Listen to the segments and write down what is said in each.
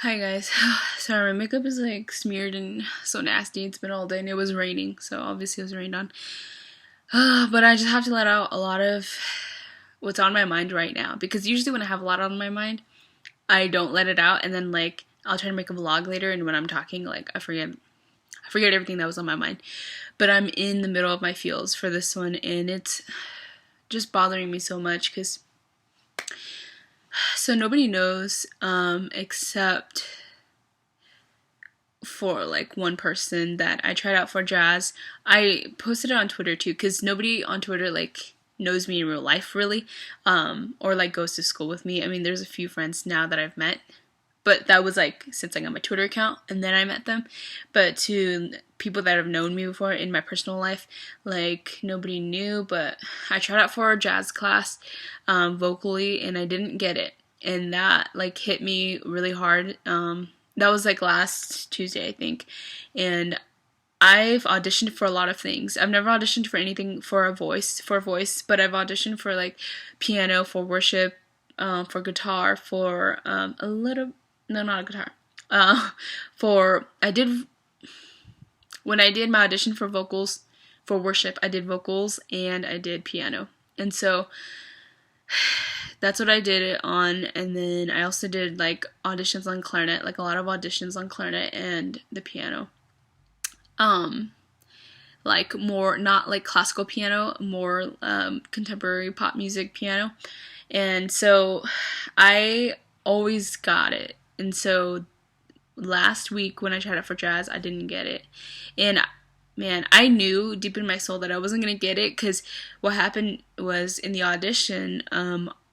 Hi guys. Sorry, my makeup is like smeared and so nasty. It's been all day and it was raining, so obviously it was rained on. But I just have to let out a lot of what's on my mind right now because usually when I have a lot on my mind, I don't let it out and then like I'll try to make a vlog later and when I'm talking like I forget everything that was on my mind. But I'm in the middle of my feels for this one and it's just bothering me so much cuz so nobody knows except for like one person that I tried out for jazz. I posted it on Twitter too because nobody on Twitter like knows me in real life really, or like goes to school with me. I mean, there's a few friends now that I've met, but that was like since I got my Twitter account and then I met them. But to people that have known me before in my personal life, like nobody knew. But I tried out for a jazz class, vocally, and I didn't get it, and that like hit me really hard. That was like last Tuesday, I think, and I've auditioned for a lot of things. I've never auditioned for anything for voice, but I've auditioned for like piano, for worship, for guitar, for a little, no, not a guitar. For I did when I did my audition for vocals, for worship, I did vocals and I did piano, and so that's what I did it on. And then I also did like auditions on clarinet, like a lot of auditions on clarinet and the piano. Um, like more not like classical piano, more contemporary pop music piano. And so I always got it. And so last week when I tried out for jazz, I didn't get it. And man, I knew deep in my soul that I wasn't gonna get it because what happened was in the audition,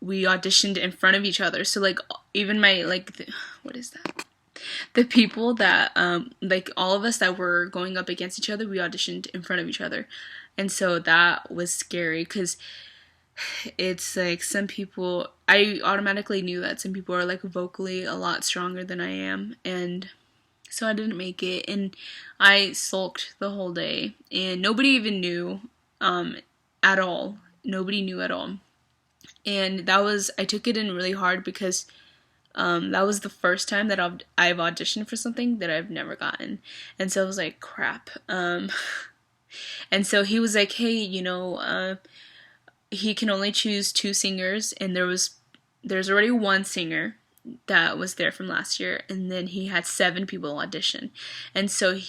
we auditioned in front of each other. So like even my what is that? The people that like all of us that were going up against each other, we auditioned in front of each other, and so that was scary because it's like some people I automatically knew that some people are like vocally a lot stronger than I am, and so I didn't make it, and I sulked the whole day, and nobody even knew at all. Nobody knew at all. And that was, I took it in really hard because that was the first time that I've auditioned for something that I've never gotten. And so I was like, crap. And so he was like, hey, he can only choose two singers, and there's already one singer that was there from last year, and then he had 7 people audition, and so I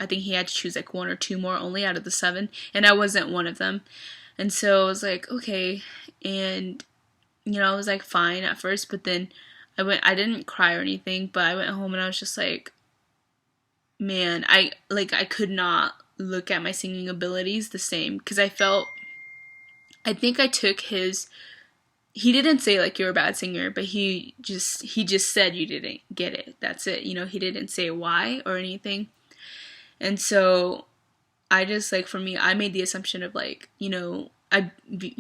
think he had to choose like 1 or 2 more only out of the 7, and I wasn't one of them, and so I was like, okay, and I was like fine at first, but then I didn't cry or anything, but I went home and I was just like, man, I could not look at my singing abilities the same because I think I took his. He didn't say like you're a bad singer, but he just said you didn't get it. That's it. He didn't say why or anything. And so I just like, for me, I made the assumption of like, when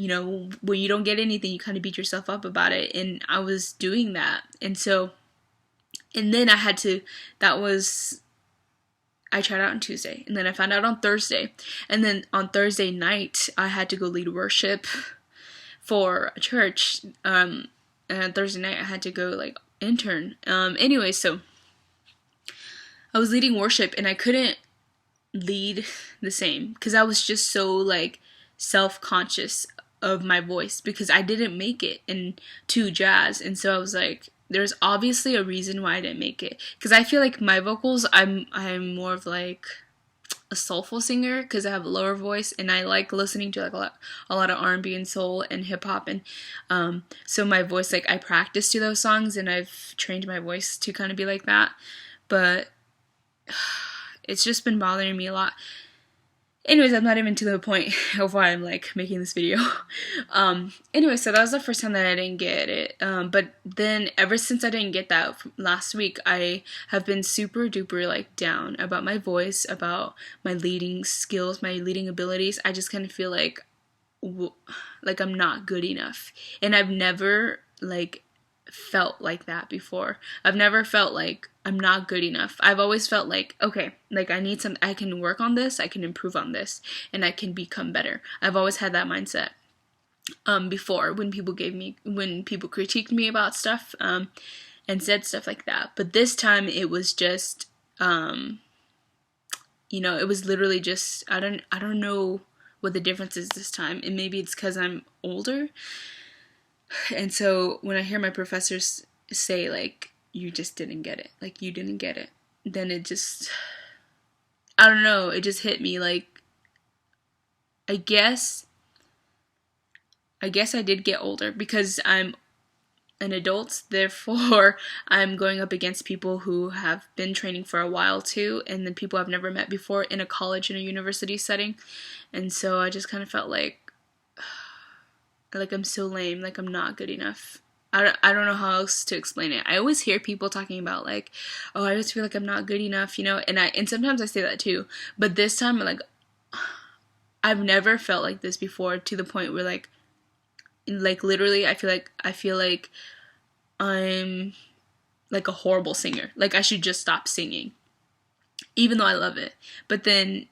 you don't get anything, you kind of beat yourself up about it, and I was doing that. And so and then I tried out on Tuesday, and then I found out on Thursday, and then on Thursday night I had to go lead worship for a church, and on Thursday night I had to go like intern. Anyway, so I was leading worship and I couldn't lead the same because I was just so like self-conscious of my voice because I didn't make it into jazz, and so I was like, there's obviously a reason why I didn't make it, because I feel like my vocals, I'm more of like a soulful singer because I have a lower voice, and I like listening to like a lot of R&B and soul and hip hop, and so my voice, like I practice to those songs and I've trained my voice to kind of be like that, but it's just been bothering me a lot. Anyways, I'm not even to the point of why I'm like making this video. Anyway, so that was the first time that I didn't get it. But then ever since I didn't get that last week, I have been super duper like down about my voice, about my leading skills, my leading abilities. I just kind of feel like I'm not good enough, and I've never like felt like that before. I've never felt like I'm not good enough. I've always felt like, okay, like I can work on this, I can improve on this, and I can become better. I've always had that mindset. Before when people critiqued me about stuff, and said stuff like that. But this time it was just, it was literally just, I don't know what the difference is this time. And maybe it's because I'm older. And so when I hear my professors say, like, you just didn't get it, like, you didn't get it, then it just, I don't know, it just hit me, like, I guess I did get older because I'm an adult, therefore I'm going up against people who have been training for a while too, and then people I've never met before in a college and a university setting. And so I just kind of felt like I'm so lame, like I'm not good enough. I don't know how else to explain it. I always hear people talking about, like, oh, I just feel like I'm not good enough, and sometimes I say that too. But this time, like, I've never felt like this before, to the point where, like literally I feel like I'm like a horrible singer. Like, I should just stop singing, even though I love it. But then,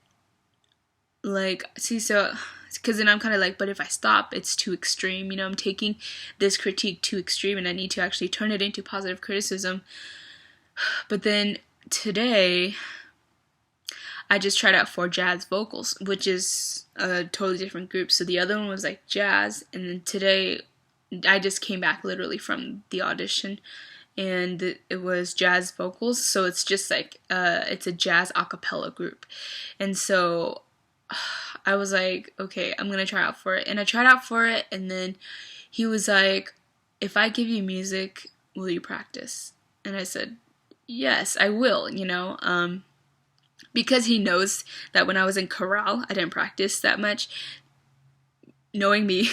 like, see, so, because then I'm kind of like, but if I stop, it's too extreme. I'm taking this critique too extreme, and I need to actually turn it into positive criticism. But then today, I just tried out for jazz vocals, which is a totally different group. So the other one was like jazz, and then today I just came back literally from the audition, and it was jazz vocals. So it's just like it's a jazz a cappella group. And so I was like, okay, I'm gonna try out for it. And I tried out for it, and then he was like, if I give you music, will you practice? And I said, yes, I will, because he knows that when I was in chorale, I didn't practice that much. Knowing me,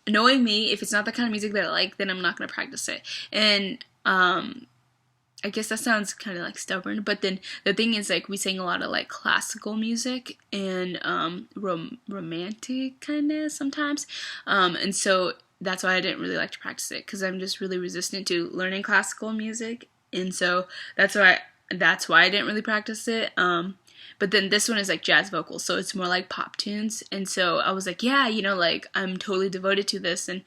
if it's not the kind of music that I like, then I'm not going to practice it. And I guess that sounds kind of like stubborn, but then the thing is, like, we sing a lot of like classical music and romantic kind of sometimes, and so that's why I didn't really like to practice it, because I'm just really resistant to learning classical music, and so that's why I didn't really practice it. But then this one is like jazz vocals, so it's more like pop tunes. And so I was like, yeah, like, I'm totally devoted to this. And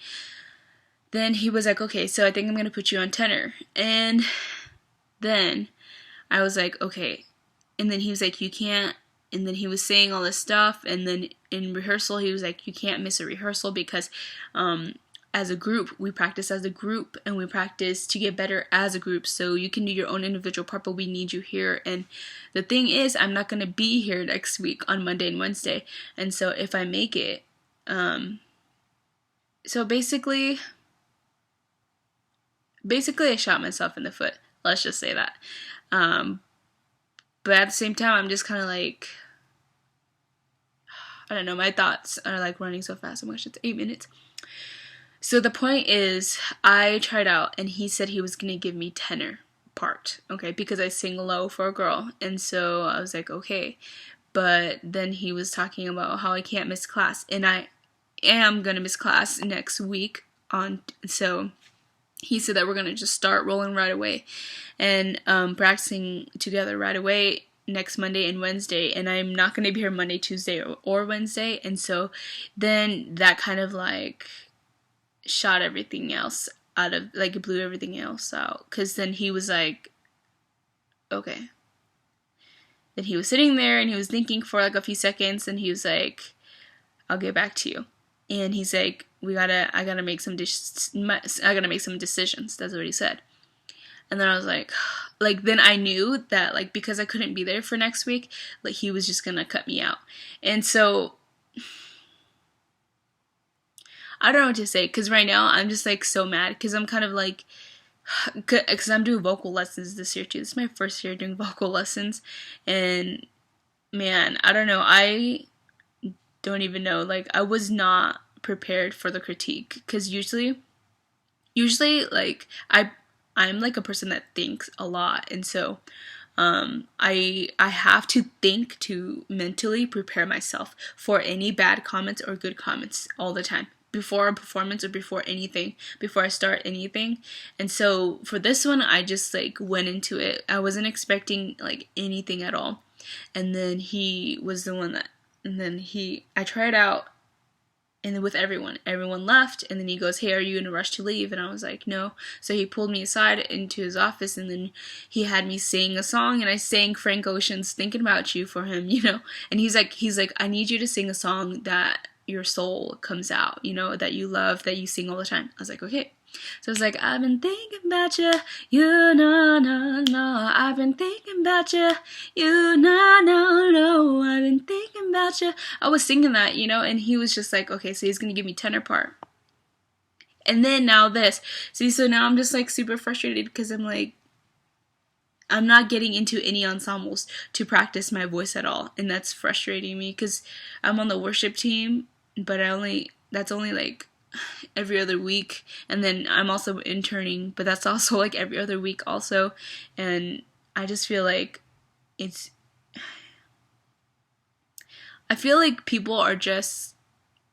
then he was like, okay, so I think I'm going to put you on tenor. And then I was like, okay. And then he was like, you can't. And then he was saying all this stuff. And then in rehearsal, he was like, you can't miss a rehearsal, because as a group, we practice as a group, and we practice to get better as a group. So you can do your own individual part, but we need you here. And the thing is, I'm not going to be here next week on Monday and Wednesday. And so if I make it, so basically I shot myself in the foot. Let's just say that. But at the same time, I'm just kind of like, I don't know, my thoughts are like running so fast. Oh my gosh, it's 8 minutes. So the point is, I tried out, and he said he was going to give me tenor part, okay, because I sing low for a girl. And so I was like, okay. But then he was talking about how I can't miss class, and I am going to miss class next week. So he said that we're going to just start rolling right away and practicing together right away next Monday and Wednesday, and I'm not going to be here Monday, Tuesday, or Wednesday. And so then that kind of like shot everything else out of, like, it blew everything else out, because then he was like, okay. Then he was sitting there, and he was thinking for like a few seconds, and he was like, I'll get back to you. And he's like, I gotta make some decisions. That's what he said. And then I was like, then I knew that, like, because I couldn't be there for next week, like, he was just gonna cut me out. And so I don't know what to say, because right now I'm just like so mad, because I'm kind of like, because I'm doing vocal lessons this year too. This is my first year doing vocal lessons, and man, I don't know, I don't even know, like, I was not prepared for the critique, because usually like, I'm like a person that thinks a lot, and so I have to think to mentally prepare myself for any bad comments or good comments all the time, before a performance or before anything, before I start anything. And so for this one, I just like went into it. I wasn't expecting like anything at all. And then he was the one that, I tried out, and with everyone left, and then he goes, hey, are you in a rush to leave? And I was like, no. So he pulled me aside into his office, and then he had me sing a song, and I sang Frank Ocean's Thinking About You for him, and he's like, I need you to sing a song that your soul comes out, that you love, that you sing all the time. I was like, okay. So it's like, I've been thinking about you, you know, no, no. I've been thinking about you, you know, no, no. I've been thinking about you. I was singing that, and he was just like, okay, so he's gonna give me tenor part. And then now this. See, so now I'm just like super frustrated because I'm like, I'm not getting into any ensembles to practice my voice at all. And that's frustrating me because I'm on the worship team, but that's only like every other week, and then I'm also interning, but that's also like every other week also, and I just feel like it's I feel like people are just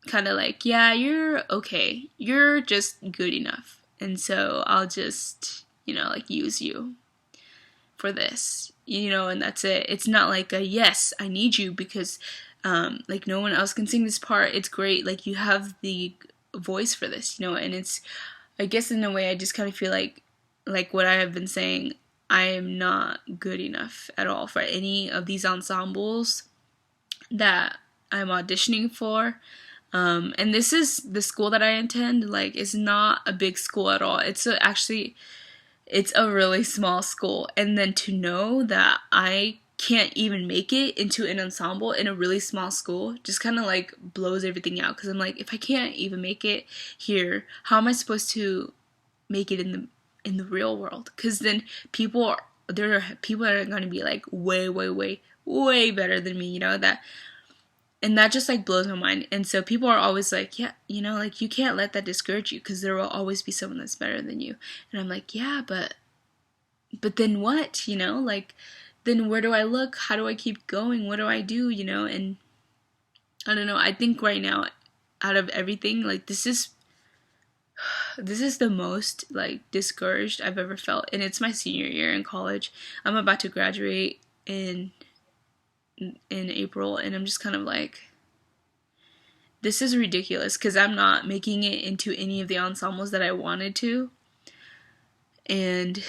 kind of like, yeah, you're okay, you're just good enough, and so I'll just like use you for this, and that's it. It's not like a yes, I need you because like no one else can sing this part. It's great, like you have the voice for this, and it's, I guess in a way I just kind of feel like what I have been saying, I am not good enough at all for any of these ensembles that I'm auditioning for. And this is the school that I attend, like it's not a big school at all. It's a really small school, and then to know that I can't even make it into an ensemble in a really small school just kind of like blows everything out, because I'm like, if I can't even make it here, how am I supposed to make it in the real world? Because then there are people that are going to be like way way way way better than me, and that just like blows my mind. And so people are always like, yeah, like you can't let that discourage you because there will always be someone that's better than you. And I'm like, yeah, but then what, like then where do I look? How do I keep going? What do I do? And I don't know. I think right now, out of everything, like this is the most like discouraged I've ever felt, and it's my senior year in college. I'm about to graduate in April, and I'm just kind of like, this is ridiculous because I'm not making it into any of the ensembles that I wanted to, and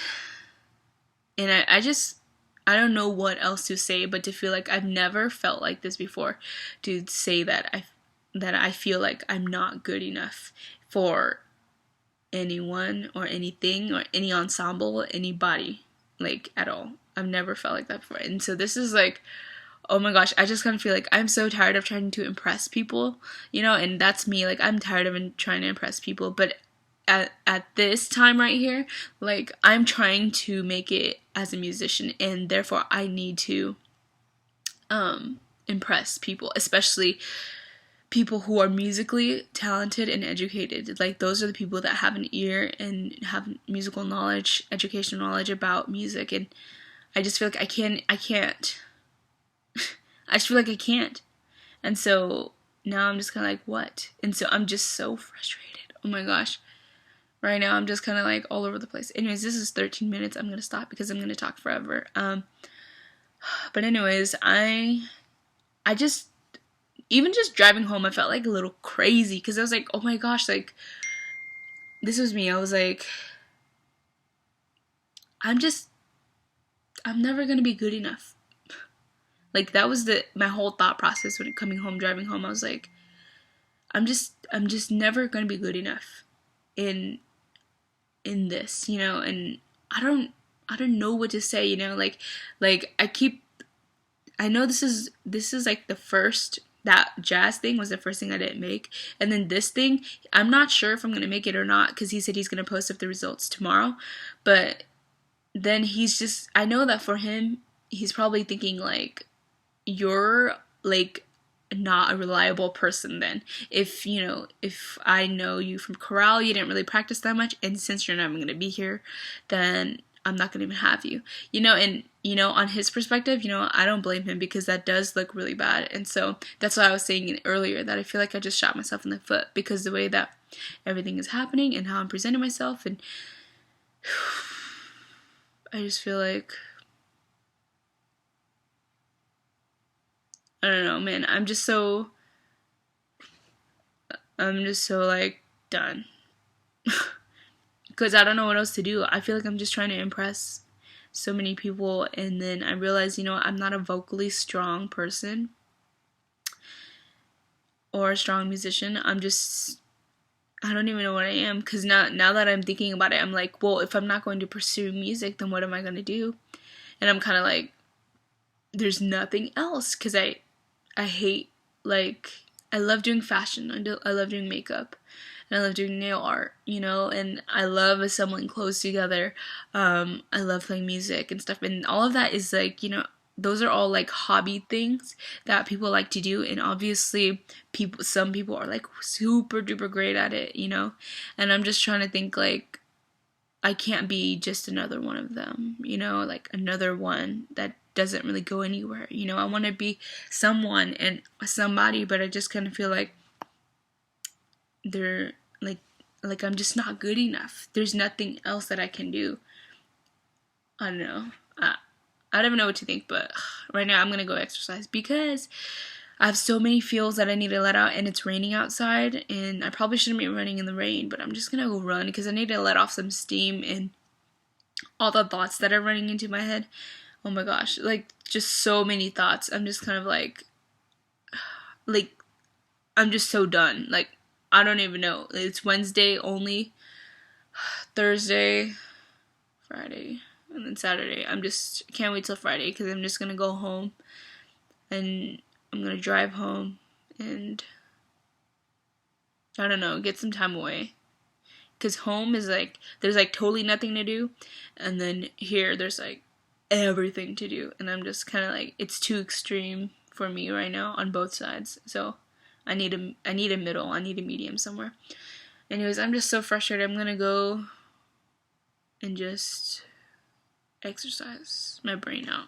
I don't know what else to say but to feel like I've never felt like this before, to say that I feel like I'm not good enough for anyone or anything or any ensemble, anybody, like at all. I've never felt like that before. And so this is like, oh my gosh, I just kind of feel like I'm so tired of trying to impress people, and that's me. Like, I'm tired of trying to impress people, but at this time right here, like, I'm trying to make it as a musician, and therefore I need to impress people, especially people who are musically talented and educated. Like, those are the people that have an ear and have musical knowledge, educational knowledge about music, and I just feel like I can't I just feel like I can't. And so now I'm just kind of like, what? And so I'm just so frustrated. Oh my gosh. Right now I'm just kind of like all over the place. Anyways, this is 13 minutes. I'm going to stop because I'm going to talk forever. But anyways, I just, even just driving home, I felt like a little crazy because I was like, oh my gosh, like, this was me. I was like, I'm never going to be good enough. Like, that was my whole thought process when coming home, driving home. I was like, I'm just never gonna be good enough in this, and I don't know what to say, like I know this is like the first, that jazz thing was the first thing I didn't make, and then this thing, I'm not sure if I'm gonna make it or not because he said he's gonna post up the results tomorrow, but then I know that for him, he's probably thinking like, you're like not a reliable person then, if I know you from chorale, you didn't really practice that much, and since you're not even going to be here, then I'm not going to even have you, and on his perspective, I don't blame him because that does look really bad. And so that's why I was saying earlier that I feel like I just shot myself in the foot because the way that everything is happening and how I'm presenting myself, and I just feel like, I don't know, man. I'm just so, I'm just so like done. Because I don't know what else to do. I feel like I'm just trying to impress so many people, and then I realize, I'm not a vocally strong person or a strong musician. I don't even know what I am, because now that I'm thinking about it, I'm like, well, if I'm not going to pursue music, then what am I going to do? And I'm kind of like, there's nothing else, because I hate, like, I love doing fashion. I love doing makeup. And I love doing nail art, and I love assembling clothes together. I love playing music and stuff. And all of that is like, those are all like hobby things that people like to do. And obviously, some people are like super duper great at it, And I'm just trying to think like, I can't be just another one of them, like another one that doesn't really go anywhere. I want to be someone and somebody, but I just kind of feel like they're like I'm just not good enough. There's nothing else that I can do. I don't know. I don't even know what to think, but right now I'm gonna go exercise because I have so many feels that I need to let out, and it's raining outside, and I probably shouldn't be running in the rain, but I'm just gonna go run because I need to let off some steam and all the thoughts that are running into my head. Oh my gosh, like just so many thoughts. I'm just kind of like I'm just so done. Like I don't even know. It's Wednesday only. Thursday, Friday, and then Saturday. I'm just can't wait till Friday because I'm just gonna go home and I'm gonna drive home and I don't know, get some time away. Cause home is like there's like totally nothing to do, and then here there's like everything to do, and I'm just kind of like it's too extreme for me right now on both sides. So I need a middle. I need a medium somewhere. Anyways, I'm just so frustrated. I'm gonna go and just exercise my brain out.